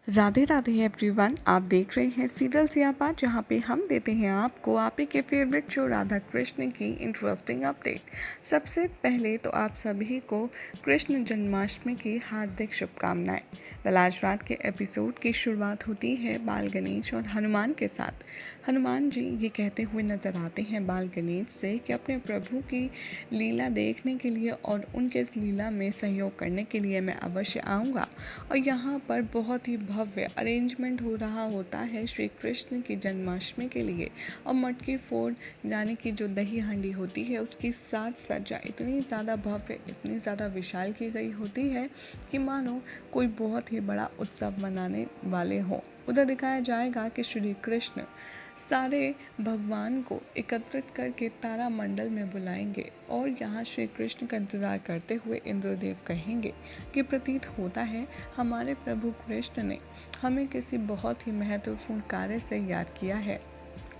Radhe Radhe everyone, आप देख रहे हैं सीरियल सियापा, जहां पे हम देते हैं आपको आप ही के फेवरेट शो राधा कृष्ण की इंटरेस्टिंग अपडेट। सबसे पहले तो आप सभी को कृष्ण जन्माष्टमी की हार्दिक शुभकामनाएं। आज रात के एपिसोड की शुरुआत होती है बाल गणेश और हनुमान के साथ। हनुमान जी ये कहते हुए नजर आते हैं बाल गणेश से कि अपने प्रभु की लीला देखने के लिए और उनके इस लीला में सहयोग करने के लिए मैं अवश्य आऊँगा। और यहाँ पर बहुत ही भव्य अरेंजमेंट हो रहा होता है श्री कृष्ण की जन्माष्टमी के लिए। और मटकी फोड़ यानी कि जो दही हांडी होती है उसकी साज सज्जा इतनी ज़्यादा भव्य, इतनी ज़्यादा विशाल की गई होती है कि मानो कोई बहुत ही बड़ा उत्सव मनाने वाले हों। उधर दिखाया जाएगा कि श्री कृष्ण सारे भगवान को एकत्रित करके तारा मंडल में बुलाएंगे और यहाँ श्री कृष्ण का इंतज़ार करते हुए इंद्रदेव कहेंगे कि प्रतीत होता है हमारे प्रभु कृष्ण ने हमें किसी बहुत ही महत्वपूर्ण कार्य से याद किया है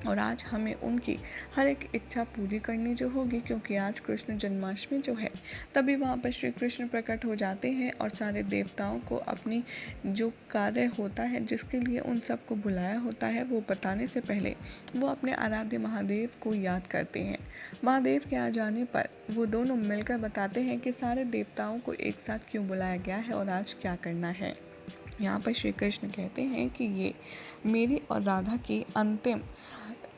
और आज हमें उनकी हर एक इच्छा पूरी करनी जो होगी, क्योंकि आज कृष्ण जन्माष्टमी जो है तभी वहाँ पर श्री कृष्ण प्रकट हो जाते हैं और सारे देवताओं को अपनी जो कार्य होता है जिसके लिए उन सबको बुलाया होता है वो बताने से पहले वो अपने आराध्य महादेव को याद करते हैं। महादेव के आ जाने पर वो दोनों मिलकर बताते हैं कि सारे देवताओं को एक साथ क्यों बुलाया गया है और आज क्या करना है। यहाँ पर श्री कृष्ण कहते हैं कि ये मेरी और राधा की अंतिम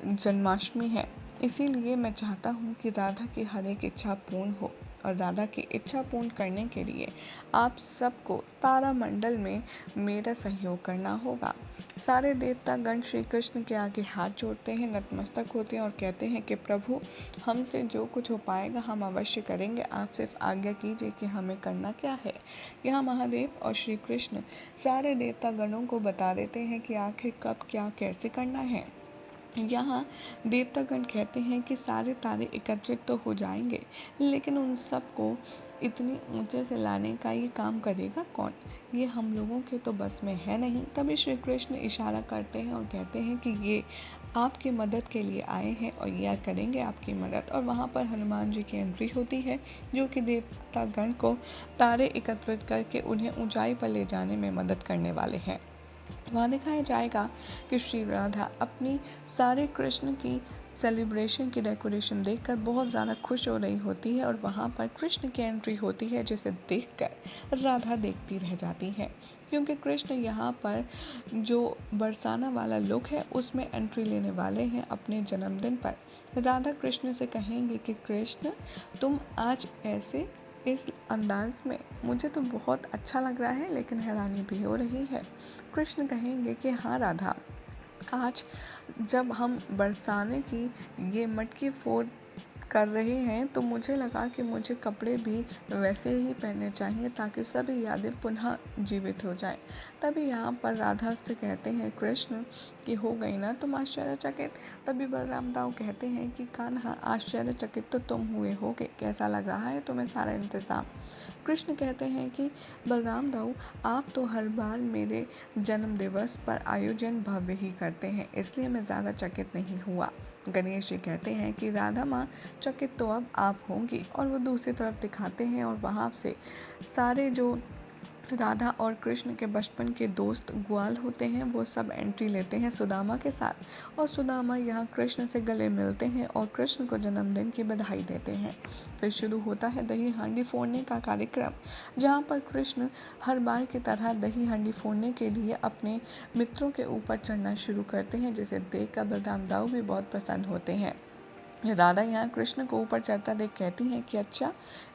जन्माष्टमी है, इसीलिए मैं चाहता हूँ कि राधा की हर एक इच्छा पूर्ण हो और राधा की इच्छा पूर्ण करने के लिए आप सबको तारामंडल में मेरा सहयोग करना होगा। सारे देवता गण श्री कृष्ण के आगे हाथ जोड़ते हैं, नतमस्तक होते हैं और कहते हैं कि प्रभु हमसे जो कुछ हो पाएगा हम अवश्य करेंगे, आप सिर्फ आज्ञा कीजिए कि हमें करना क्या है। यहाँ महादेव और श्री कृष्ण सारे देवता गणों को बता देते हैं कि आखिर कब क्या कैसे करना है। यहाँ देवतागण कहते हैं कि सारे तारे एकत्रित तो हो जाएंगे, लेकिन उन सबको इतनी ऊंचे से लाने का ये काम करेगा कौन, ये हम लोगों के तो बस में है नहीं। तभी श्री कृष्ण इशारा करते हैं और कहते हैं कि ये आपकी मदद के लिए आए हैं और यह करेंगे आपकी मदद। और वहाँ पर हनुमान जी की एंट्री होती है जो कि देवतागण को तारे एकत्रित करके उन्हें ऊंचाई पर ले जाने में मदद करने वाले हैं। वहाँ दिखाया जाएगा कि श्री राधा अपनी सारे कृष्ण की सेलिब्रेशन की डेकोरेशन देखकर बहुत ज़्यादा खुश हो रही होती है और वहाँ पर कृष्ण की एंट्री होती है जिसे देखकर राधा देखती रह जाती है, क्योंकि कृष्ण यहाँ पर जो बरसाना वाला लुक है उसमें एंट्री लेने वाले हैं अपने जन्मदिन पर। राधा कृष्ण से कहेंगे कि कृष्ण तुम आज ऐसे इस अंदाज में मुझे तो बहुत अच्छा लग रहा है, लेकिन हैरानी भी हो रही है। कृष्ण कहेंगे कि हाँ राधा, आज जब हम बरसाने की ये मटकी फोड़ कर रहे हैं तो मुझे लगा कि मुझे कपड़े भी वैसे ही पहनने चाहिए ताकि सभी यादें पुनः जीवित हो जाएं। तभी यहाँ पर राधा से कहते हैं कृष्ण कि हो गई ना तुम आश्चर्यचकित। तभी बलराम दाऊ कहते हैं कि कान्हा आश्चर्यचकित तो तुम हुए होगे, कैसा लग रहा है तुम्हें सारा इंतज़ाम। कृष्ण कहते हैं कि बलराम दाऊ आप तो हर बार मेरे जन्म दिवस पर आयोजन भव्य ही करते हैं, इसलिए मैं ज़्यादा चकित नहीं हुआ। गणेश जी कहते हैं कि राधा माँ चकित तो अब आप होंगी। और वो दूसरी तरफ दिखाते हैं और वहाँ से सारे जो राधा और कृष्ण के बचपन के दोस्त ग्वाल होते हैं वो सब एंट्री लेते हैं सुदामा के साथ। और सुदामा यहाँ कृष्ण से गले मिलते हैं और कृष्ण को जन्मदिन की बधाई देते हैं। फिर शुरू होता है दही हांडी फोड़ने का कार्यक्रम, जहाँ पर कृष्ण हर बार की तरह दही हांडी फोड़ने के लिए अपने मित्रों के ऊपर चढ़ना शुरू करते हैं, जिसे देखकर बलराम दाऊ भी बहुत प्रसन्न होते हैं। राधा यहाँ कृष्ण को ऊपर चढ़ता देख कहती हैं कि अच्छा,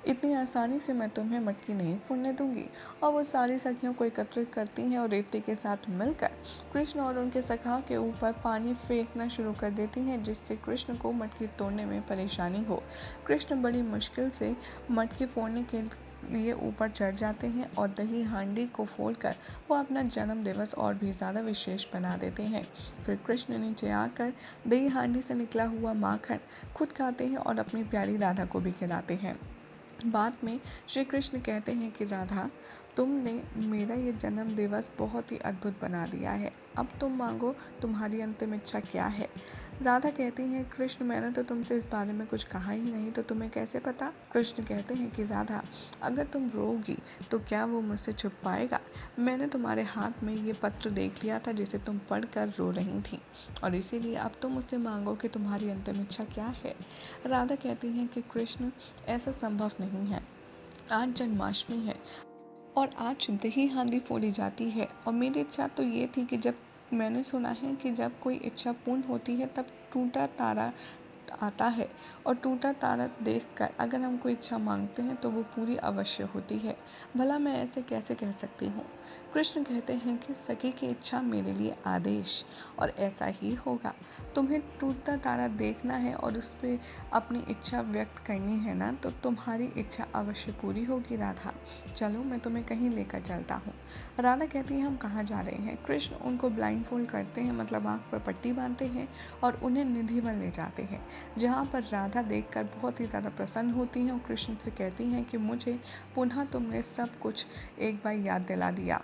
इतनी आसानी से मैं तुम्हें मटकी नहीं फोड़ने दूंगी। और वो सारी सखियों को एकत्रित करती हैं और रेवती के साथ मिलकर कृष्ण और उनके सखा के ऊपर पानी फेंकना शुरू कर देती हैं, जिससे कृष्ण को मटकी तोड़ने में परेशानी हो। कृष्ण बड़ी मुश्किल से मटकी फोड़ने के लिए ऊपर चढ़ जाते हैं और दही हांडी को फोड़कर वो अपना जन्म दिवस और भी ज़्यादा विशेष बना देते हैं। फिर कृष्ण नीचे आकर दही हांडी से निकला हुआ माखन खुद खाते हैं और अपनी प्यारी राधा को भी खिलाते हैं। बाद में श्री कृष्ण कहते हैं कि राधा, तुमने मेरा ये जन्म दिवस बहुत ही अद्भुत बना दिया है, अब तुम मांगो तुम्हारी अंतिम इच्छा क्या है। राधा कहती हैं कृष्ण मैंने तो तुमसे इस बारे में कुछ कहा ही नहीं, तो तुम्हें कैसे पता? कृष्ण कहते हैं कि राधा अगर तुम रोगी तो क्या वो मुझसे छुप पाएगा? मैंने तुम्हारे हाथ में ये पत्र देख लिया था जिसे तुम पढ़कर रो रही थी, और इसीलिए अब तुम मुझसे मांगो कि तुम्हारी अंतिम इच्छा क्या है। राधा कहती हैं कि कृष्ण ऐसा संभव नहीं है, आज जन्माष्टमी है और आज दही हांडी फोड़ी जाती है, और मेरी इच्छा तो ये थी कि जब मैंने सुना है कि जब कोई इच्छा पूर्ण होती है तब टूटा तारा आता है, और टूटा तारा देखकर अगर हम कोई इच्छा मांगते हैं तो वो पूरी अवश्य होती है। भला मैं ऐसे कैसे कह सकती हूँ? कृष्ण कहते हैं कि सखी की इच्छा मेरे लिए आदेश, और ऐसा ही होगा। तुम्हें टूटता तारा देखना है और उस पर अपनी इच्छा व्यक्त करनी है ना, तो तुम्हारी इच्छा अवश्य पूरी होगी राधा। चलो मैं तुम्हें कहीं लेकर चलता हूँ। राधा कहती है हम कहाँ जा रहे हैं? कृष्ण उनको ब्लाइंड फोल्ड करते हैं, मतलब आँख पर पट्टी बांधते हैं और उन्हें निधि वन ले जाते हैं, जहाँ पर राधा देखकर बहुत ही ज़्यादा प्रसन्न होती हैं और कृष्ण से कहती हैं कि मुझे पुनः तुमने सब कुछ एक बार याद दिला दिया।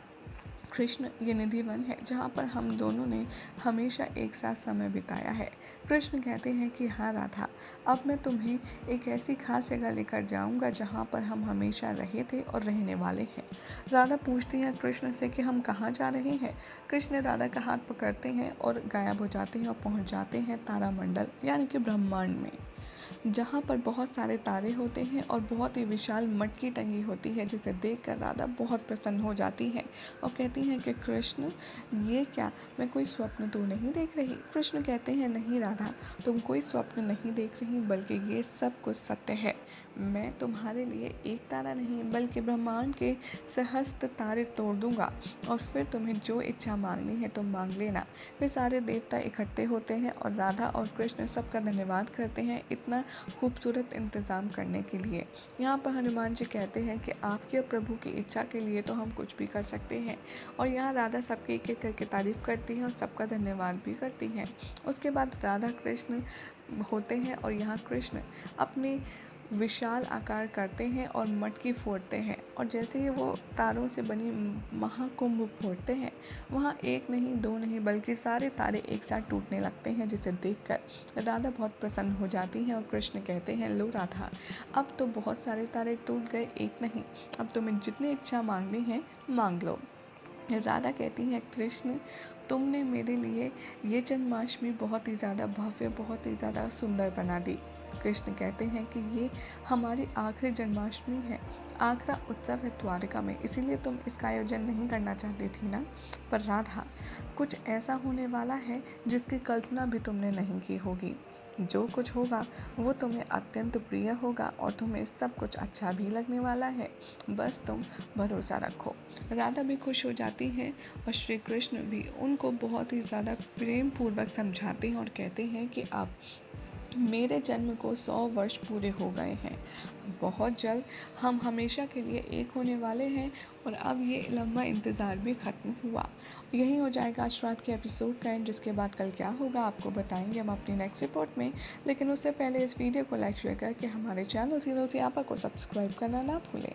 कृष्ण ये निधि वन है जहाँ पर हम दोनों ने हमेशा एक साथ समय बिताया है। कृष्ण कहते हैं कि हाँ राधा, अब मैं तुम्हें एक ऐसी खास जगह लेकर जाऊँगा जहाँ पर हम हमेशा रहे थे और रहने वाले हैं। राधा पूछती है कृष्ण से कि हम कहाँ जा रहे हैं। कृष्ण राधा का हाथ पकड़ते हैं और गायब हो जाते हैं और पहुँच जाते हैं तारामंडल यानी कि ब्रह्मांड में, जहाँ पर बहुत सारे तारे होते हैं और बहुत ही विशाल मटकी टंगी होती है, जिसे देखकर राधा बहुत प्रसन्न हो जाती है और कहती हैं कि कृष्ण ये क्या, मैं कोई स्वप्न तो नहीं देख रही? कृष्ण कहते हैं नहीं राधा, तुम कोई स्वप्न नहीं देख रही, बल्कि ये सब कुछ सत्य है। मैं तुम्हारे लिए एक तारा नहीं बल्कि ब्रह्मांड के सहस्त्र तारे तोड़ दूंगा, और फिर तुम्हें जो इच्छा मांगनी है तुम मांग लेना। वे सारे देवता इकट्ठे होते हैं और राधा और कृष्ण सबका धन्यवाद करते हैं इतना खूबसूरत इंतज़ाम करने के लिए। यहाँ पर हनुमान जी कहते हैं कि आपके प्रभु की इच्छा के लिए तो हम कुछ भी कर सकते हैं, और यहाँ राधा सबकी एक एक करके तारीफ़ करती हैं और सबका धन्यवाद भी करती हैं। उसके बाद राधा कृष्ण होते हैं और यहाँ कृष्ण अपने विशाल आकार करते हैं और मटकी फोड़ते हैं, और जैसे ही वो तारों से बनी महाकुंभ फोड़ते हैं, वहाँ एक नहीं दो नहीं बल्कि सारे तारे एक साथ टूटने लगते हैं, जिसे देखकर राधा बहुत प्रसन्न हो जाती हैं और कृष्ण कहते हैं लो राधा, अब तो बहुत सारे तारे टूट गए, एक नहीं, अब तुम्हें जितनी इच्छा मांगनी है मांग लो। राधा कहती है कृष्ण तुमने मेरे लिए ये जन्माष्टमी बहुत ही ज़्यादा भव्य, बहुत ही ज़्यादा सुंदर बना दी। कृष्ण कहते हैं कि ये हमारी आखिरी जन्माष्टमी है, आखिरी उत्सव है द्वारिका में, इसीलिए तुम इसका आयोजन नहीं करना चाहती थी ना? पर राधा, कुछ ऐसा होने वाला है जिसकी कल्पना भी तुमने नहीं की होगी। जो कुछ होगा वो तुम्हें अत्यंत प्रिय होगा और तुम्हें सब कुछ अच्छा भी लगने वाला है, बस तुम भरोसा रखो। राधा भी खुश हो जाती हैं और श्री कृष्ण भी उनको बहुत ही ज़्यादा प्रेम पूर्वक समझाते हैं और कहते हैं कि अब मेरे जन्म को 100 वर्ष पूरे हो गए हैं, बहुत जल्द हम हमेशा के लिए एक होने वाले हैं, और अब ये लंबा इंतज़ार भी ख़त्म हुआ। यही हो जाएगा आज रात के एपिसोड का एंड, जिसके बाद कल क्या होगा आपको बताएंगे हम अपनी नेक्स्ट रिपोर्ट में। लेकिन उससे पहले इस वीडियो को लाइक शेयर करके हमारे चैनल सीरियल सियापा को सब्सक्राइब करना ना भूलें।